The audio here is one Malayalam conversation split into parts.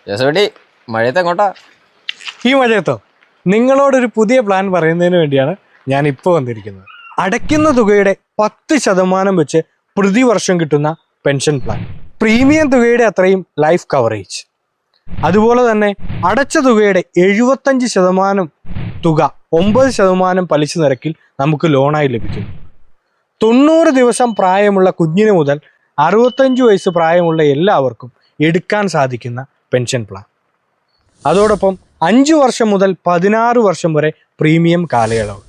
ജോസേട്ടി മഴയത്ത് എങ്ങോട്ടാ? ഈ മഴയത്തോ? നിങ്ങളോടൊരു പുതിയ പ്ലാൻ പറയുന്നതിന് വേണ്ടിയാണ് ഞാൻ ഇപ്പോൾ വന്നിരിക്കുന്നത്. അടയ്ക്കുന്ന തുകയുടെ 10% വെച്ച് പ്രതിവർഷം കിട്ടുന്ന പെൻഷൻ പ്ലാൻ, പ്രീമിയം തുകയുടെ അത്രയും ലൈഫ് കവറേജ്, അതുപോലെ തന്നെ അടച്ച തുകയുടെ 75% തുക 9% പലിശ നിരക്കിൽ നമുക്ക് ലോണായി ലഭിക്കുന്നു. 90 ദിവസം പ്രായമുള്ള കുഞ്ഞിന് മുതൽ 65 വയസ്സ് പ്രായമുള്ള എല്ലാവർക്കും എടുക്കാൻ സാധിക്കുന്ന പെൻഷൻ പ്ലാൻ. അതോടൊപ്പം 5 വർഷം മുതൽ 16 വർഷം വരെ പ്രീമിയം കാലയളവ്.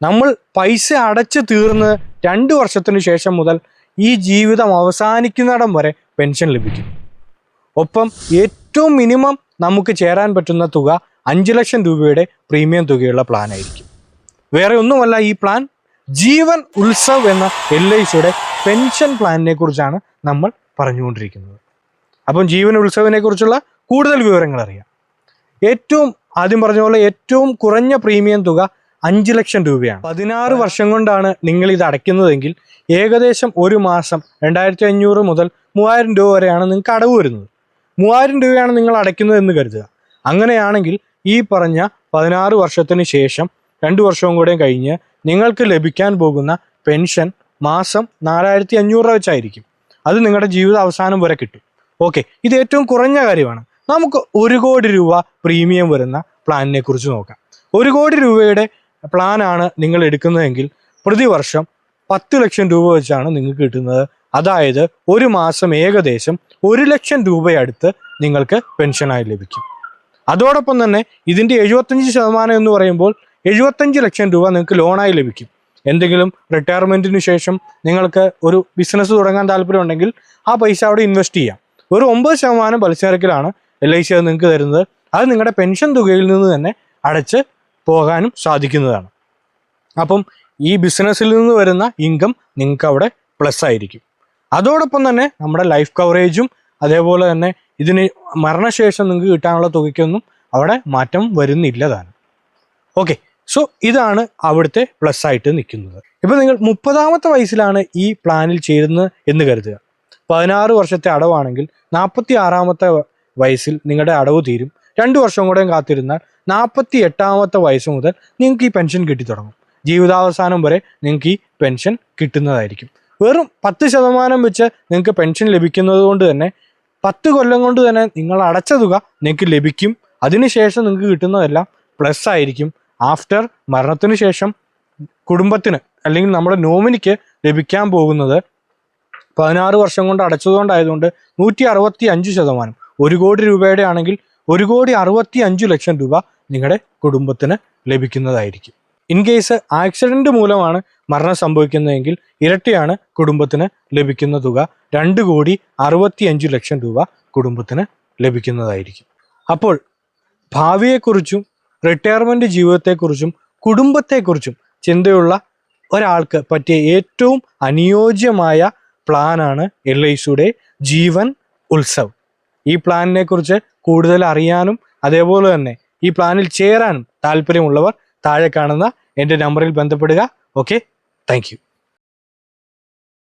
നമ്മൾ പൈസ അടച്ചു തീർന്ന് 2 വർഷത്തിനു ശേഷം മുതൽ ഈ ജീവിതം അവസാനിക്കുന്നിടം വരെ പെൻഷൻ ലഭിക്കും. ഒപ്പം ഏറ്റവും മിനിമം നമുക്ക് ചേരാൻ പറ്റുന്ന തുക 5 ലക്ഷം രൂപയുടെ പ്രീമിയം തുകയുള്ള പ്ലാൻ ആയിരിക്കും. വേറെ ഒന്നുമല്ല, ഈ പ്ലാൻ ജീവൻ ഉത്സവ് എന്ന LICയുടെ പെൻഷൻ പ്ലാനിനെ കുറിച്ചാണ് നമ്മൾ പറഞ്ഞുകൊണ്ടിരിക്കുന്നത്. അപ്പം ജീവൻ ഉത്സവിനെ കുറിച്ചുള്ള കൂടുതൽ വിവരങ്ങൾ അറിയാം. ആദ്യം പറഞ്ഞ പോലെ ഏറ്റവും കുറഞ്ഞ പ്രീമിയം തുക 5 ലക്ഷം രൂപയാണ്. 16 വർഷം കൊണ്ടാണ് നിങ്ങൾ ഇത് അടയ്ക്കുന്നതെങ്കിൽ ഏകദേശം ഒരു മാസം 2500 മുതൽ 3000 രൂപ വരെയാണ് നിങ്ങൾക്ക് അടവ് വരുന്നത്. 3000 രൂപയാണ് നിങ്ങൾ അടയ്ക്കുന്നത് എന്ന് കരുതുക. അങ്ങനെയാണെങ്കിൽ ഈ പറഞ്ഞ 16 വർഷത്തിന് ശേഷം 2 വർഷവും കൂടെ കഴിഞ്ഞ് നിങ്ങൾക്ക് ലഭിക്കാൻ പോകുന്ന പെൻഷൻ മാസം 4500 രൂപ വെച്ചായിരിക്കും. അത് നിങ്ങളുടെ ജീവിത അവസാനം വരെ കിട്ടും. ഓക്കെ, ഇത് ഏറ്റവും കുറഞ്ഞ കാര്യമാണ്. നമുക്ക് 1 കോടി രൂപ പ്രീമിയം വരുന്ന പ്ലാനിനെ കുറിച്ച് നോക്കാം. 1 കോടി രൂപയുടെ പ്ലാനാണ് നിങ്ങൾ എടുക്കുന്നതെങ്കിൽ പ്രതിവർഷം 10 ലക്ഷം രൂപ വെച്ചാണ് നിങ്ങൾക്ക് കിട്ടുന്നത്. അതായത് ഒരു മാസം ഏകദേശം 1 ലക്ഷം രൂപയടുത്ത് നിങ്ങൾക്ക് പെൻഷനായി ലഭിക്കും. അതോടൊപ്പം തന്നെ ഇതിൻ്റെ 75% എന്ന് പറയുമ്പോൾ 75 ലക്ഷം രൂപ നിങ്ങൾക്ക് ലോണായി ലഭിക്കും. എന്തെങ്കിലും റിട്ടയർമെൻറ്റിന് ശേഷം നിങ്ങൾക്ക് ഒരു ബിസിനസ് തുടങ്ങാൻ താല്പര്യമുണ്ടെങ്കിൽ ആ പൈസ അവിടെ ഇൻവെസ്റ്റ് ചെയ്യാം. ഒരു 9% പലിശ നിരക്കിലാണ് LIC അത് നിങ്ങൾക്ക് തരുന്നത്. അത് നിങ്ങളുടെ പെൻഷൻ തുകയിൽ നിന്ന് തന്നെ അടച്ച് പോകാനും സാധിക്കുന്നതാണ്. അപ്പം ഈ ബിസിനസ്സിൽ നിന്ന് വരുന്ന ഇൻകം നിങ്ങൾക്ക് അവിടെ പ്ലസ് ആയിരിക്കും. അതോടൊപ്പം തന്നെ നമ്മുടെ ലൈഫ് കവറേജും അതേപോലെ തന്നെ ഇതിന് മരണശേഷം നിങ്ങൾക്ക് കിട്ടാനുള്ള തുകയ്ക്കൊന്നും അവിടെ മാറ്റം വരുന്നില്ല താനും. ഓക്കെ, സോ ഇതാണ് അവിടുത്തെ പ്ലസ് ആയിട്ട് നിൽക്കുന്നത്. ഇപ്പം നിങ്ങൾ 30ാമത്തെ വയസ്സിലാണ് ഈ പ്ലാനിൽ ചേരുന്നത് എന്ന് കരുതുക. 16 വർഷത്തെ അടവാണെങ്കിൽ 46ാമത്തെ വയസ്സിൽ നിങ്ങളുടെ അടവ് തീരും. 2 വർഷം കൂടെ കാത്തിരുന്നാൽ 48ാമത്തെ വയസ്സ് മുതൽ നിങ്ങൾക്ക് ഈ പെൻഷൻ കിട്ടിത്തുടങ്ങും. ജീവിതാവസാനം വരെ നിങ്ങൾക്ക് ഈ പെൻഷൻ കിട്ടുന്നതായിരിക്കും. വെറും 10% വെച്ച് നിങ്ങൾക്ക് പെൻഷൻ ലഭിക്കുന്നത് കൊണ്ട് തന്നെ 10 കൊല്ലം കൊണ്ട് തന്നെ നിങ്ങൾ അടച്ച തുക നിങ്ങൾക്ക് ലഭിക്കും. അതിനുശേഷം നിങ്ങൾക്ക് കിട്ടുന്നതെല്ലാം പ്ലസ് ആയിരിക്കും. ആഫ്റ്റർ മരണത്തിന് ശേഷം കുടുംബത്തിന് അല്ലെങ്കിൽ നമ്മുടെ നോമിനിക്ക് ലഭിക്കാൻ പോകുന്നത് 16 വർഷം കൊണ്ട് അടച്ചതുകൊണ്ടായതുകൊണ്ട് 165%. 1 കോടി രൂപയുടെ ആണെങ്കിൽ 1,65 ലക്ഷം രൂപ നിങ്ങളുടെ കുടുംബത്തിന് ലഭിക്കുന്നതായിരിക്കും. ഇൻ കേസ് ആക്സിഡന്റ് മൂലമാണ് മരണം സംഭവിക്കുന്നതെങ്കിൽ ഇരട്ടിയാണ് കുടുംബത്തിന് ലഭിക്കുന്ന തുക. 2,65 ലക്ഷം രൂപ കുടുംബത്തിന് ലഭിക്കുന്നതായിരിക്കും. അപ്പോൾ ഭാവിയെക്കുറിച്ചും റിട്ടയർമെന്റ് ജീവിതത്തെക്കുറിച്ചും കുടുംബത്തെക്കുറിച്ചും ചിന്തയുള്ള ഒരാൾക്ക് പറ്റിയ ഏറ്റവും അനുയോജ്യമായ പ്ലാനാണ് LICയുടെ ജീവൻ ഉത്സവ്. ഈ പ്ലാനിനെ കുറിച്ച് കൂടുതൽ അറിയാനും അതേപോലെ തന്നെ ഈ പ്ലാനിൽ ചേരാനും താല്പര്യമുള്ളവർ താഴെ കാണുന്ന എൻ്റെ നമ്പറിൽ ബന്ധപ്പെടുക. Okay, thank you.